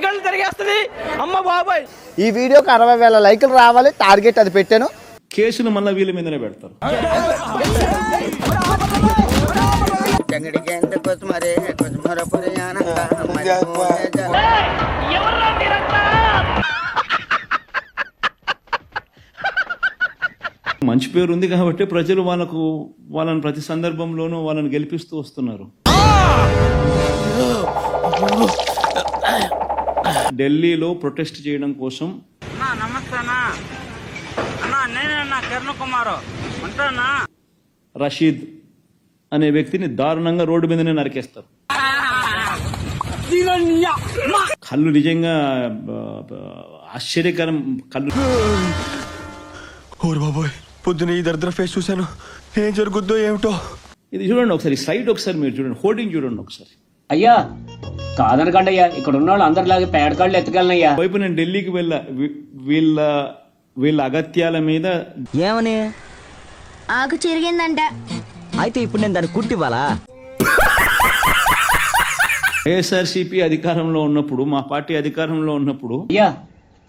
కళ్ళు తిరిగేస్తుంది అమ్మ బాబాయ్. ఈ వీడియోకి 60,000 లైకులు రావాలి, టార్గెట్ అది పెట్టాను. కేసులు మళ్ళీ వీళ్ళ మీదనే పెడతారు. మంచి పేరు ఉంది కాబట్టి ప్రజలు వాళ్ళని ప్రతి సందర్భంలోనూ వాళ్ళని గెలిపిస్తూ వస్తున్నారు. ఢిల్లీలో ప్రొటెస్ట్ చేయడం కోసం రషీద్ అనే వ్యక్తిని దారుణంగా రోడ్డు మీదనే నరికేస్తారు. కళ్ళు నిజంగా ఆశ్చర్యకరం. కళ్ళు బాబోయ్, పొద్దున ఈ దరిద్ర ఫేస్ చూశాను, ఏం జరుగుద్దో ఏమిటో. ఇది చూడండి ఒకసారి, సైట్ ఒకసారి మీరు చూడండి, హోర్డింగ్ చూడండి ఒకసారి. అయ్యా కాదనకండి అయ్యా, ఇక్కడ ఉన్న వాళ్ళు అందరిలాగే పేడకాళ్ళు ఎత్తగలనయ్యా. వైపు నేను ఢిల్లీకి వీళ్ళ అగత్యాల మీద ఏమని ఆకు చిరిగిందంట. అయితే ఇప్పుడు నేను దాన్ని కుట్టివ్వాలా? వైఎస్ఆర్సీపీ అధికారంలో ఉన్నప్పుడు, మా పార్టీ అధికారంలో ఉన్నప్పుడు అయ్యా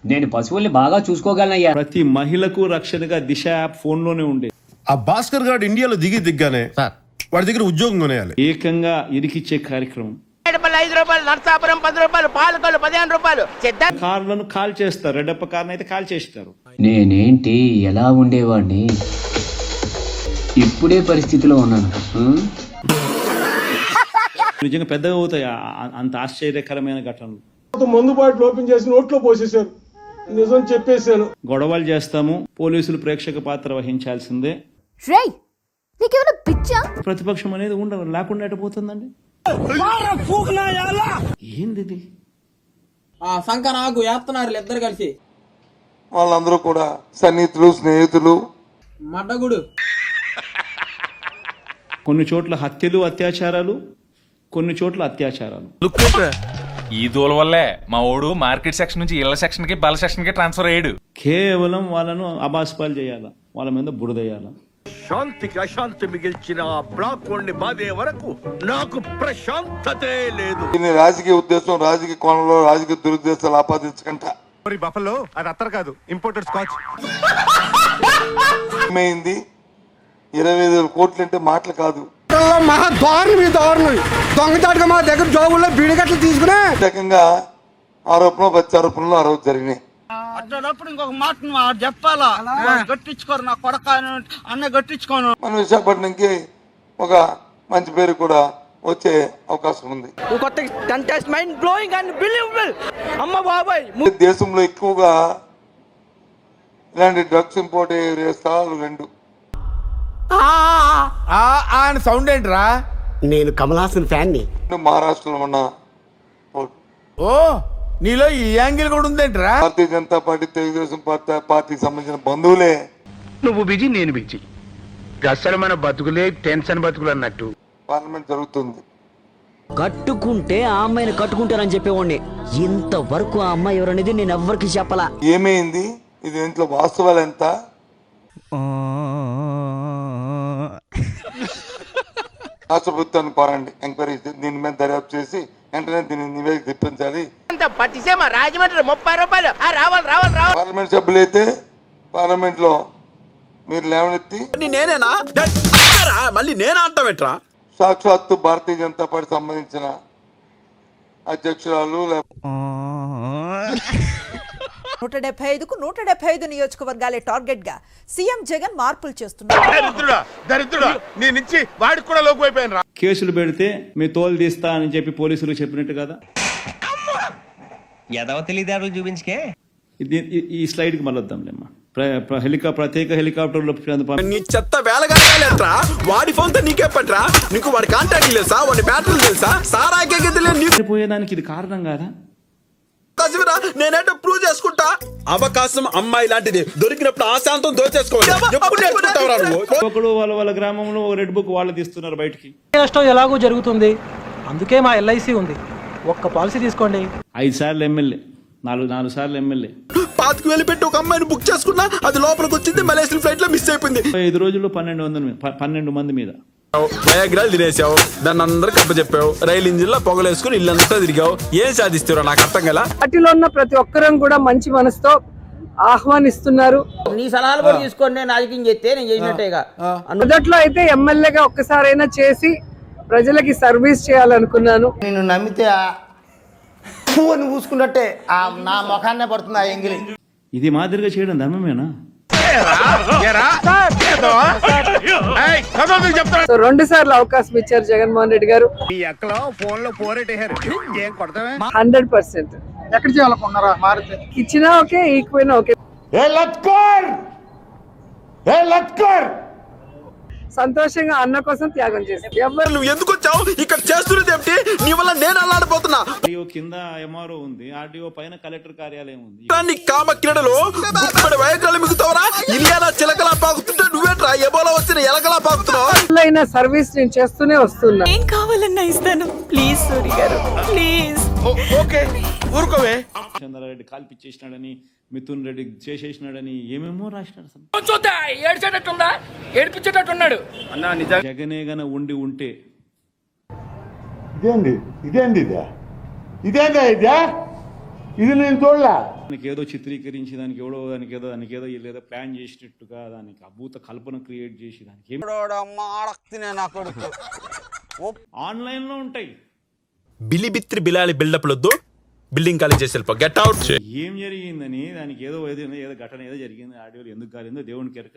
నేను పశువుల్ని బాగా చూసుకోగలనయ్యా. ప్రతి మహిళకు రక్షణగా దిశ యాప్ ఫోన్ లోనే ఉండేది. ఆ భాస్కర్ గారు ఇండియాలో దిగ్గానే వాడి దగ్గర ఉద్యోగం కొనేయాలి. ఏకంగా ఇరికిచ్చే కార్యక్రమం. 5 రూపాయలు నర్సాపురం, 10 రూపాయలు, పాలకొల్లు 15 రూపాయలు. కార్లను కాల్ చేస్తారు, రెడ్డప్ప కార్ని అయితే కాల్ చేస్తారు. నేనేంటి ఎలా ఉండేవాడిని, ఇప్పుడే పరిస్థితిలో ఉన్నాను. నిజంగా పెద్దగా అవుతాయి అంత ఆశ్చర్యకరమైన ఘటనలు. మందు బాటిల్ ఓపెన్ చేసి నోట్లో పోసేశారు, నిజం చెప్పేశాను. గొడవలు చేస్తాము, పోలీసులు ప్రేక్షక పాత్ర వహించాల్సిందే. ప్రతిపక్షం అనేది లేకుండా ఎట్టపోతుందండి. ఏంది ఇది? సంక నాకు వేస్తున్నారు ఇద్దరు కలిసి. వాళ్ళందరూ కూడా సన్నిహితులు, స్నేహితులు. మడ్డగుడు. కొన్ని చోట్ల హత్యలు, అత్యాచారాలు, కొన్ని చోట్ల అత్యాచారాలు. ఈ దూల వల్లే మా ఓడు మార్కెట్ సెక్షన్ నుంచి ఇళ్ల సెక్షన్ కి బల సెక్షన్ కి ట్రాన్స్ఫర్ అయ్యాడు. కేవలం వాళ్ళను అబాస్పాలు చేయాలా, వాళ్ళ మీద బురదయ్యాలా. శాంతికి అశాంతి మిగిల్చిన బ్లాక్ వాడిని బాధే వరకు నాకు ప్రశాంతతే లేదు. దీని రాజకీయ ఉద్దేశం, రాజకీయ కోణంలో రాజకీయ దురుద్దేశాలు ఆపాదించకుండా బఫలో అది అత్తర్ కాదు, ఇంపోర్టెడ్ స్కాచ్. ఏమైంది? 25,000 కోట్లు అంటే మాటలు కాదు. మహా దారుణం దొంగచాటుగా మా దగ్గర జాబుల్లో బీడిగట్లు తీసుకునే రకంగా ఆరోపణలు, ప్రత్యారోపణలు ఆ రోజు జరిగినాయి. అట్లప్పుడు ఇంకొక మాట చెప్పాలా, గట్టించుకోరు నా కొడక అన్న గట్టించుకోను. మన విశాఖపట్నంకి ఒక మంచి పేరు కూడా వచ్చే అవకాశం ఉంది. కొత్త contest mind blowing and believable. అమ్మ బాబాయ్, దేశంలో ఎక్కువగా ఇలాంటి డ్రగ్స్ ఇంపోర్ట్ అయ్యే స్థలాలు 2. సౌండ్ ఏంట్రా? నేను కమల్ హాసన్ ఫ్యాన్ ని. మహారాష్ట్రలో ఉన్న ఓ నీలో ఈ యాంగిల్ కూడా ఉందేంట్రా? భారతీయ జనతా పార్టీ, తెలుగుదేశం పార్టీకి సంబంధించిన బంధువులే. నువ్వు బిజీ, నేను బిజీ, అసలు మన బతుకులే టెన్షన్ బతుకులు అన్నట్టు. పార్లమెంట్ జరుగుతుంది. కట్టుకుంటే ఆ అమ్మాయిని కట్టుకుంటానని చెప్పేవాడిని. ఇంతవరకు ఆ అమ్మాయి ఎవరనేది నేను ఎవ్వరికి చెప్పలా. ఏమైంది? ఇది ఇంట్లో వాస్తవాలు ఎంత? రాష్ట్ర ప్రభుత్వాన్ని కోరండి, ఎంక్వైరీ దీని మీద దర్యాప్తు చేసి వెంటనే దీన్ని నివేదిక తెప్పించాలి. రాజమండ్రి 30 రూపాయలు రావాలి. పార్లమెంట్ సభ్యులైతే పార్లమెంట్ లో మీరు లేవనెత్తి నేనేనా మళ్ళీ నేనా అంటావేట్రా? సాక్షాత్తు భారతీయ జనతా పార్టీ సంబంధించిన అధ్యక్షురాలు 175కు 175 నియోజకవర్గాలే టార్గెట్ గా సీఎం జగన్ మార్పులు చేస్తున్నారు. కేసులు పెడితే మీ తోలు తీస్తా అని చెప్పి పోలీసులు చెప్పినట్టు కదా. తెలివితేటలు చూపించుకే ఈ స్లైడ్ కి మళ్ళీ వద్దాంలేమ్మా. ప్రత్యేక హెలికాప్టర్లో చెత్త వేలగా వాడి ఫోన్ తో నీకే పట్రా, నీకు వాడి కాంటాక్ట్ తెలుసా, వాడి బ్యాటరీలు తెలుసా, సారా పోయేదానికి ఇది కారణం కాదా? నేనేంటో ప్రూవ్ చేసుకుంటా. అవకాశం అమ్మాయి లాంటిది, దొరికినప్పుడు ఆశాంతం దోచేసుకోవాలి. ఒకడు వాళ్ళ గ్రామంలో రెడ్ బుక్ వాళ్ళు తీస్తున్నారు బయటికి. నష్టం ఎలాగో జరుగుతుంది, అందుకే మా ఎల్ఐసి ఉంది. ఒక్క పాలసీ తీసుకోండి. 5 సార్లు ఎమ్మెల్యే, 4 సార్లు ఎమ్మెల్యే. 5,000 పెట్టి ఒక అమ్మాయిని బుక్ చేసుకున్నా, అది లోపలికి వచ్చింది, మలేషియన్ ఫ్లైట్ లో మిస్ అయిపోయింది. 5 రోజుల్లో 12 మంది మీద డయాగ్రాలు తినేసావు, దాన్ని అందరికి అప్పచెప్పావు, రైలు ఇంజిన్ లో పొగలేసుకుని ఇల్లంతా తిరిగావు. ఏం సాధిస్తారో నాకు అర్థం కదా. పార్టీలో ఉన్న ప్రతి ఒక్కరం కూడా మంచి మనసుతో ఆహ్వానిస్తున్నారు. నీ సలహాలు కూడా తీసుకొని నేను రాజకీయం చేస్తే నేను చేసినట్టేగా. మొదట్లో అయితే ఎమ్మెల్యేగా ఒక్కసారైనా చేసి ప్రజలకి సర్వీస్ చేయాలనుకున్నాను. నేను నమ్మితే అని పూసుకున్నట్టే నా ముఖాన్నే పడుతుంది ఆ ఎంగిలి. ఇది మాదిరిగా చేయడం ధర్మమేనా? సో 2 సార్లు అవకాశం ఇచ్చారు జగన్మోహన్ రెడ్డి గారు. 100% ఎక్కడ చేయాలనుకున్నారా మారితే? ఇచ్చినా ఓకే, ఈకపోయినా ఓకే. సంతోషంగా అన్న కోసం త్యాగం చేస్తారు. ఎవరు నువ్వు ఎందుకు వచ్చావు ఇక్కడ? చేస్తున్నది ఏమిటి? నీ వల్ల నేను అల్లాడిపోతున్నా. ఆర్డీఓ కింద ఎంఆర్ఓ ఉంది, ఆర్డీఓ పైన కలెక్టర్ కార్యాలయం ఉంది. నీ కామ క్రీడలు వయకాలు మిగుతావరా? ఇల్లానా చిలకలా పాకుతుంటే నువ్వేట్రా ఎబోలా వచ్చిన ఎలకలా పాకుతున్నావు? సర్వీస్ నేను చేస్తూనే వస్తున్నా. ఏం కావాలన్నా ఇస్తాను. ప్లీజ్ సూరి గారు, ప్లీజ్. ఓకే ఊరుకోవే. చంద్రారెడ్డి కాల్పిచ్చేసినాడని, మిథున్ రెడ్డి చేసేసినాడని ఏమేమో రాసినాడు. ఏడిపించేటట్టున్నాడు. జగనే గన ఉండి ఉంటే ఇది నేను చూడలే. దానికి ఏదో చిత్రీకరించి దానికి ఏదో ఏదో ప్లాన్ చేసినట్టుగా దానికి అభూత కల్పన క్రియేట్ చేసి దానికి ఆన్లైన్ లో ఉంటాయి. బిలిబిత్రి బిలాలి బిల్డప్ లొద్దు, బిల్డింగ్ ఖాళీ చేసి వెళ్ళిపో. Get out. ఏం జరిగిందని దానికి ఏదో ఘటన ఏదో జరిగింది. ఆడియో ఎందుకు కాలిందో దేవునికి ఎరక.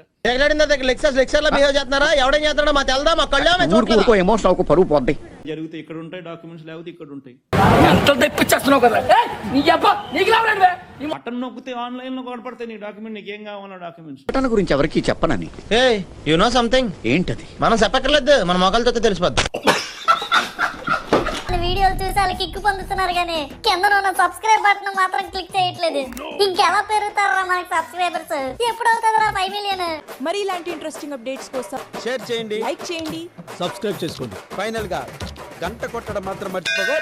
జరిగితే ఇక్కడ ఉంటాయి డాక్యుమెంట్స్, లేకపోతే ఇక్కడ ఉంటాయి. బటన్ నొక్కితే ఆన్లైన్ లో కనపడతాయి నీ డాక్యుమెంట్. నీకేం కావాలో డాక్యుమెంట్స్. బటన్ గురించి ఎవరికి చెప్పనని. You know something? ఏంటది? మనం చెప్పక్కర్లేదు, మన మొక్కలతో తెలిసిపోద్ది. వీడియోలు చూసి వాళ్ళకి కిక్కు పొందుతున్నారు కానీ కింద ఉన్న సబ్స్క్రైబ్ బటన్ మాత్రం క్లిక్ చేయట్లేదు. ఇంకెలా పెరుగుతారా మనకి సబ్స్క్రైబర్స్? ఎప్పుడు అవుతుందా 5 మిలియన్? మరి ఇలాంటి ఇంట్రెస్టింగ్ అప్డేట్స్ కోసం షేర్ చేయండి, లైక్ చేయండి, సబ్స్క్రైబ్ చేసుకోండి. ఫైనల్ గా గంట కొట్టడం మాత్రం మర్చిపోగా.